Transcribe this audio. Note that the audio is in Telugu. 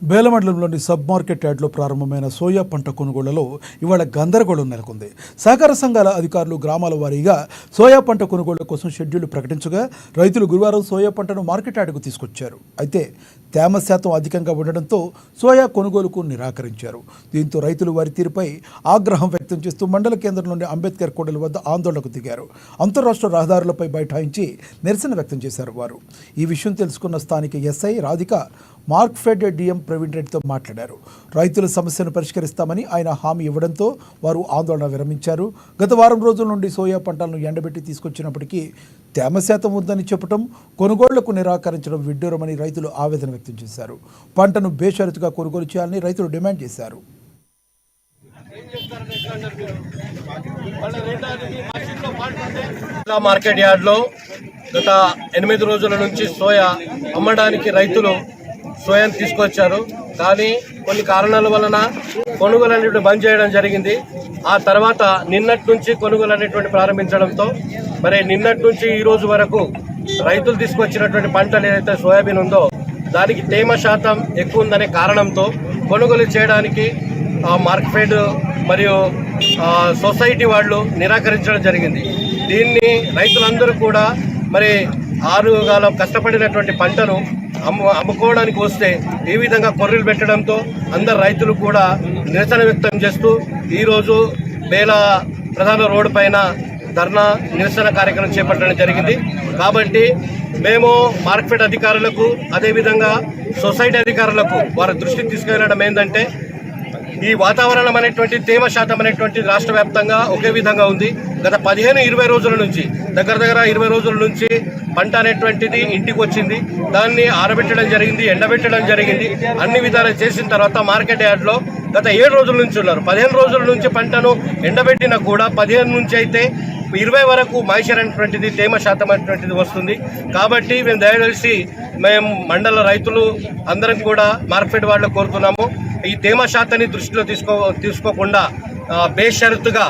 బేలమండలంలోని సబ్ మార్కెట్ యార్డ్లో ప్రారంభమైన సోయా పంట కొనుగోళ్లలో ఇవాళ గందరగోళం నెలకొంది. సహకార సంఘాల అధికారులు గ్రామాల వారీగా సోయా పంట కొనుగోళ్ల కోసం షెడ్యూల్ ప్రకటించగా రైతులు గురువారం సోయా పంటను మార్కెట్ యార్డుకు తీసుకొచ్చారు. అయితే తేమ శాతం అధికంగా ఉండడంతో సోయా కొనుగోలుకు నిరాకరించారు. దీంతో రైతులు వారి తీరుపై ఆగ్రహం వ్యక్తం చేస్తూ మండల కేంద్రంలోని అంబేద్కర్ కూడలి వద్ద ఆందోళనకు దిగారు. అంతర్రాష్ట్ర రహదారులపై బైఠాయించి నిరసన వ్యక్తం చేశారు. వారు ఈ విషయం తెలుసుకున్న స్థానిక ఎస్ఐ రాధిక మార్క్ఫెడ్ డిఎం ప్రవీణ్ రెడ్డితో మాట్లాడారు. రైతుల సమస్యను పరిష్కరిస్తామని ఆయన హామీ ఇవ్వడంతో వారు ఆందోళన విరమించారు. గత వారం రోజుల నుండి సోయా పంటలను ఎండబెట్టి తీసుకొచ్చినప్పటికీ తేమ శాతం ఉందని చెప్పడం, కొనుగోళ్లకు నిరాకరించడం విడ్డూరమని రైతులు ఆవేదన వ్యక్తం చేశారు. పంటను బేషరతుగా కొనుగోలు చేయాలని రైతులు డిమాండ్ చేశారు. మార్కెట్ యార్డ్లో గత 8 రోజుల నుంచి సోయా అమ్మడానికి రైతులు సోయాను తీసుకొచ్చారు. కానీ కొన్ని కారణాల వలన కొనుగోలు అనేటువంటి బంద్ చేయడం జరిగింది. ఆ తర్వాత నిన్నటి నుంచి కొనుగోలు అనేటువంటి ప్రారంభించడంతో మరి నిన్నటి నుంచి ఈ రోజు వరకు రైతులు తీసుకొచ్చినటువంటి పంటలు ఏదైతే సోయాబీన్ ఉందో దానికి తేమ శాతం ఎక్కువ ఉందనే కారణంతో కొనుగోలు చేయడానికి మార్కెట్ మరియు సొసైటీ వాళ్ళు నిరాకరించడం జరిగింది. దీన్ని రైతులందరూ కూడా మరి 6 కాలం కష్టపడినటువంటి పంటను అమ్ముకోవడానికి వస్తే ఈ విధంగా కొర్రీలు పెట్టడంతో అందరు రైతులు కూడా నిరసన వ్యక్తం చేస్తూ ఈరోజు బేల ప్రధాన రోడ్డు పైన ధర్నా నిరసన కార్యక్రమం చేపట్టడం జరిగింది. కాబట్టి మేము మార్కెట్ అధికారులకు అదేవిధంగా సొసైటీ అధికారులకు వారి దృష్టికి తీసుకెళ్లడం ఏంటంటే ఈ వాతావరణం అనేటువంటి తేమ శాతం అనేటువంటి రాష్ట్ర వ్యాప్తంగా ఒకే విధంగా ఉంది. గత 15-20 రోజుల నుంచి దగ్గర 20 రోజుల నుంచి పంట అనేటువంటిది ఇంటికి వచ్చింది. దాన్ని ఆరబెట్టడం జరిగింది, ఎండబెట్టడం జరిగింది. అన్ని విధాలు చేసిన తర్వాత మార్కెట్ యార్డ్లో గత 7 రోజుల నుంచి ఉన్నారు. 15 రోజుల నుంచి పంటను ఎండబెట్టినా కూడా 15 నుంచి అయితే 20 వరకు మాయిశ్చర్ అనేటువంటిది తేమ శాతం అనేటువంటిది వస్తుంది. కాబట్టి మేము దయచేసి మేము మండల రైతులు అందరం కూడా మార్కెట్ వాళ్ళకు కోరుతున్నాము, ఈ తేమ శాతాన్ని దృష్టిలో తీసుకోకుండా బేషరతుగా